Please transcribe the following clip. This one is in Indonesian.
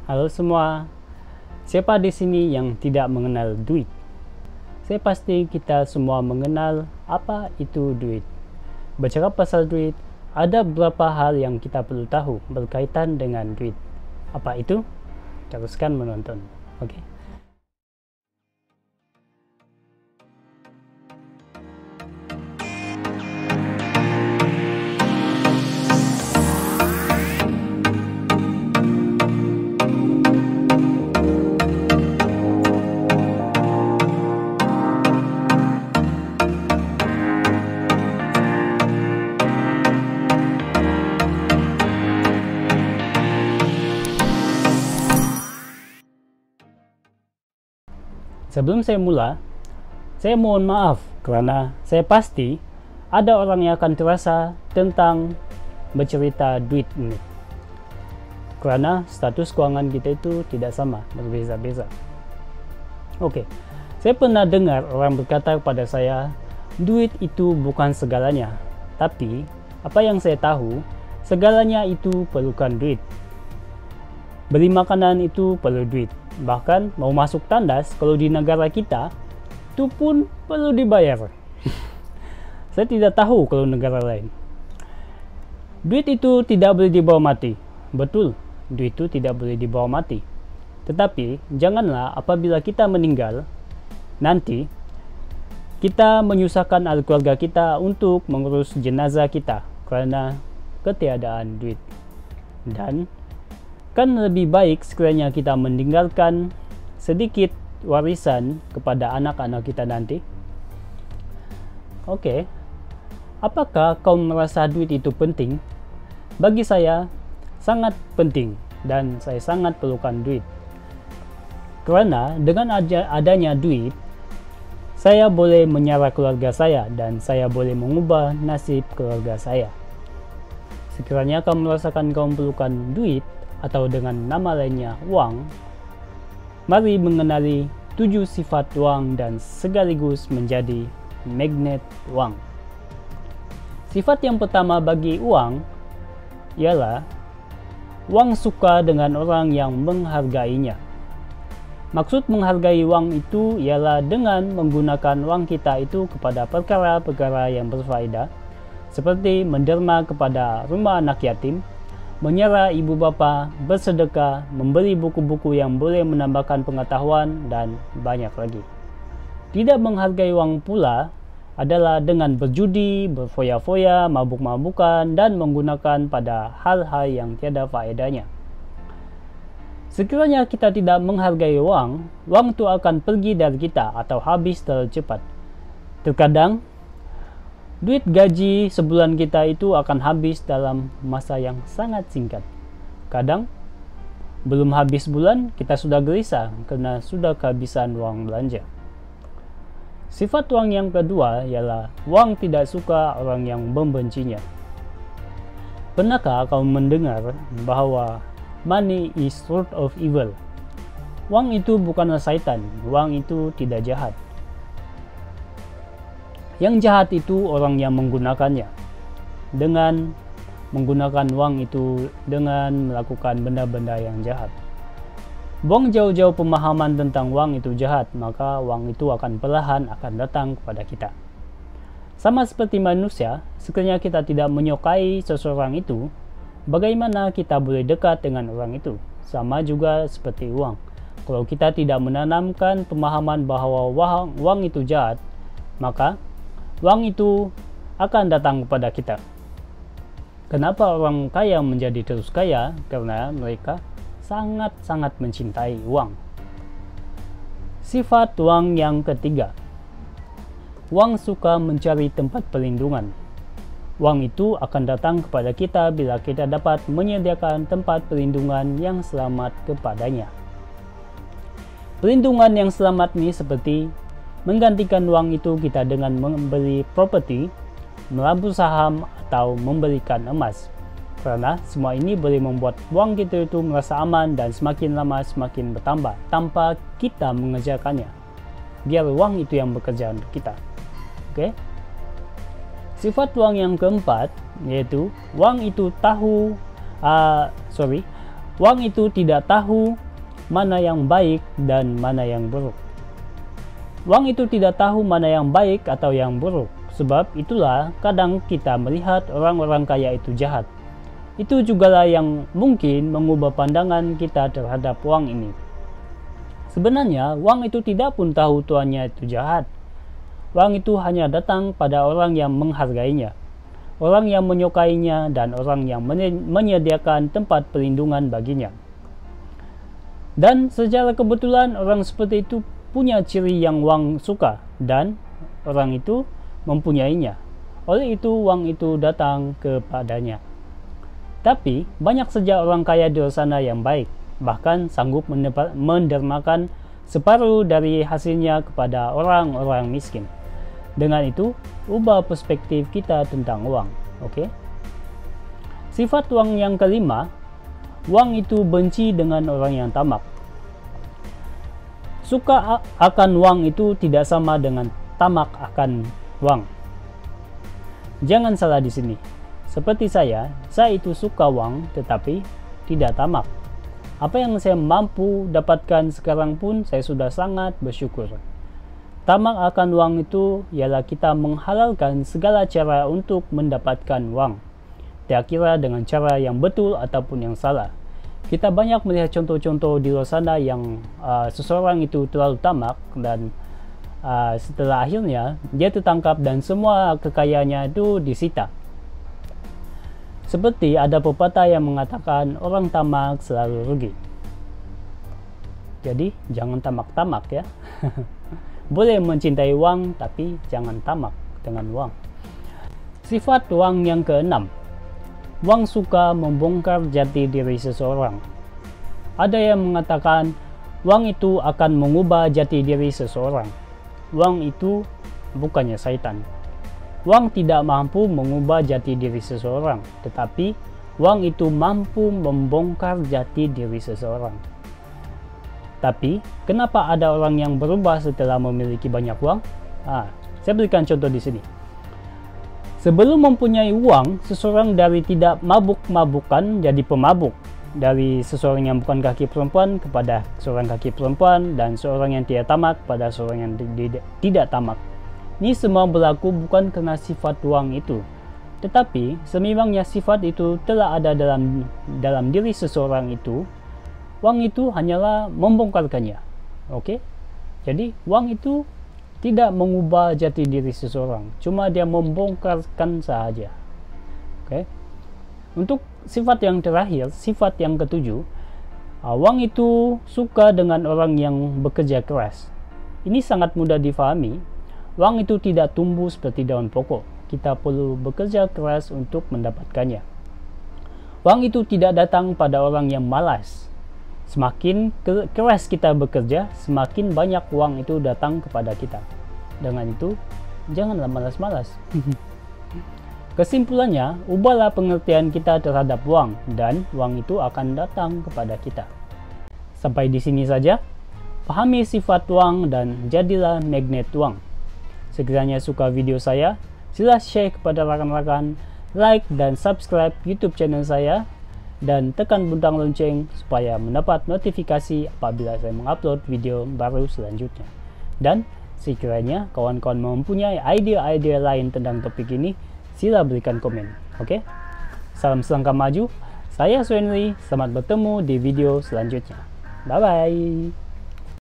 Halo semua, siapa di sini yang tidak mengenal duit? Saya pasti kita semua mengenal apa itu duit. Bicara pasal duit, ada beberapa hal yang kita perlu tahu berkaitan dengan duit. Apa itu? Teruskan menonton, oke? Sebelum saya mulai, saya mohon maaf karena saya pasti ada orang yang akan terasa tentang bercerita duit ini. Karena status keuangan kita itu tidak sama, berbeza-beza. Oke, saya pernah dengar orang berkata kepada saya, duit itu bukan segalanya. Tapi, apa yang saya tahu, segalanya itu perlukan duit. Beli makanan itu perlu duit. Bahkan mau masuk tandas kalau di negara kita itu pun perlu dibayar. Saya tidak tahu kalau negara lain. Duit itu tidak boleh dibawa mati. Betul, duit itu tidak boleh dibawa mati. Tetapi janganlah apabila kita meninggal nanti kita menyusahkan ahli keluarga kita untuk mengurus jenazah kita karena ketiadaan duit. Dan kan lebih baik sekiranya kita meninggalkan sedikit warisan kepada anak-anak kita nanti. Oke, apakah kau merasa duit itu penting? Bagi saya, sangat penting dan saya sangat perlukan duit. Karena dengan adanya duit, saya boleh menyara keluarga saya dan saya boleh mengubah nasib keluarga saya. Sekiranya kau merasakan kau memerlukan duit, atau dengan nama lainnya uang, mari mengenali 7 sifat uang dan sekaligus menjadi magnet uang. Sifat yang pertama bagi uang ialah uang suka dengan orang yang menghargainya. Maksud menghargai uang itu ialah dengan menggunakan uang kita itu kepada perkara-perkara yang berfaedah, seperti menderma kepada rumah anak yatim, menyara ibu bapa, bersedekah, membeli buku-buku yang boleh menambahkan pengetahuan, dan banyak lagi. Tidak menghargai uang pula adalah dengan berjudi, berfoya-foya, mabuk-mabukan, dan menggunakan pada hal-hal yang tiada faedahnya. Sekiranya kita tidak menghargai uang, uang itu akan pergi dari kita atau habis terlalu cepat. Terkadang duit gaji sebulan kita itu akan habis dalam masa yang sangat singkat. Kadang, belum habis bulan, kita sudah gelisah karena sudah kehabisan uang belanja. Sifat uang yang kedua ialah uang tidak suka orang yang membencinya. Pernahkah kau mendengar bahwa money is root of evil? Uang itu bukanlah syaitan, uang itu tidak jahat. Yang jahat itu orang yang menggunakannya dengan menggunakan uang itu dengan melakukan benda-benda yang jahat. Buang jauh-jauh pemahaman tentang uang itu jahat, maka uang itu akan perlahan akan datang kepada kita. Sama seperti manusia, sekiranya kita tidak menyukai seseorang itu, bagaimana kita boleh dekat dengan orang itu? Sama juga seperti uang. Kalau kita tidak menanamkan pemahaman bahwa uang itu jahat, maka uang itu akan datang kepada kita. Kenapa orang kaya menjadi terus kaya? Karena mereka sangat-sangat mencintai uang. Sifat uang yang ketiga, uang suka mencari tempat perlindungan. Uang itu akan datang kepada kita bila kita dapat menyediakan tempat perlindungan yang selamat kepadanya. Perlindungan yang selamat ini seperti menggantikan uang itu kita dengan membeli properti, melabur saham, atau membelikan emas. Karena semua ini boleh membuat uang kita itu merasa aman dan semakin lama semakin bertambah tanpa kita mengerjakannya. Biar uang itu yang bekerja untuk kita. Oke? Sifat uang yang keempat yaitu uang itu Uang itu tidak tahu mana yang baik dan mana yang buruk. Uang itu tidak tahu mana yang baik atau yang buruk. Sebab itulah kadang kita melihat orang-orang kaya itu jahat. Itu jugalah yang mungkin mengubah pandangan kita terhadap uang ini. Sebenarnya uang itu tidak pun tahu tuannya itu jahat. Uang itu hanya datang pada orang yang menghargainya, orang yang menyukainya, dan orang yang menyediakan tempat perlindungan baginya. Dan secara kebetulan orang seperti itu punya ciri yang uang suka, dan orang itu mempunyainya. Oleh itu uang itu datang kepadanya. Tapi banyak saja orang kaya di luar sana yang baik, bahkan sanggup mendermakan separuh dari hasilnya kepada orang-orang miskin. Dengan itu, ubah perspektif kita tentang uang. Oke? Sifat uang yang kelima, uang itu benci dengan orang yang tamak. Suka akan uang itu tidak sama dengan tamak akan uang. Jangan salah di sini. Seperti saya itu suka uang tetapi tidak tamak. Apa yang saya mampu dapatkan sekarang pun saya sudah sangat bersyukur. Tamak akan uang itu ialah kita menghalalkan segala cara untuk mendapatkan uang, tak kira dengan cara yang betul ataupun yang salah. Kita banyak melihat contoh-contoh di luar sana yang seseorang itu terlalu tamak dan setelah akhirnya dia tertangkap dan semua kekayaannya itu disita. Seperti ada pepatah yang mengatakan orang tamak selalu rugi. Jadi jangan tamak-tamak ya. Boleh mencintai uang tapi jangan tamak dengan uang. Sifat uang yang keenam, uang suka membongkar jati diri seseorang. Ada yang mengatakan uang itu akan mengubah jati diri seseorang. Uang itu bukannya syaitan. Uang tidak mampu mengubah jati diri seseorang, tetapi uang itu mampu membongkar jati diri seseorang. Tapi, kenapa ada orang yang berubah setelah memiliki banyak uang? Saya berikan contoh di sini. Sebelum mempunyai uang, seseorang dari tidak mabuk-mabukan jadi pemabuk. Dari seseorang yang bukan kaki perempuan kepada seorang kaki perempuan, dan seorang yang tidak tamak pada seorang yang tidak tamak. Ini semua berlaku bukan karena sifat uang itu, tetapi sememangnya sifat itu telah ada dalam diri seseorang itu. Uang itu hanyalah membongkarkannya. Oke? Jadi uang itu tidak mengubah jati diri seseorang, cuma dia membongkarkan sahaja. Oke? Untuk sifat yang terakhir, sifat yang ketujuh, uang itu suka dengan orang yang bekerja keras. Ini sangat mudah difahami. Uang itu tidak tumbuh seperti daun pokok. Kita perlu bekerja keras untuk mendapatkannya. Uang itu tidak datang pada orang yang malas. Semakin keras kita bekerja, semakin banyak uang itu datang kepada kita. Dengan itu, janganlah malas-malas. Kesimpulannya, ubahlah pengertian kita terhadap uang, dan uang itu akan datang kepada kita. Sampai di sini saja. Pahami sifat uang dan jadilah magnet uang. Sekiranya suka video saya, sila share kepada rakan-rakan, like dan subscribe YouTube channel saya, dan tekan butang lonceng supaya mendapat notifikasi apabila saya mengupload video baru selanjutnya. Dan sekiranya kawan-kawan mempunyai ide-ide lain tentang topik ini, sila berikan komen. Oke? Salam selangkah maju. Saya Swenli, selamat bertemu di video selanjutnya. Bye-bye.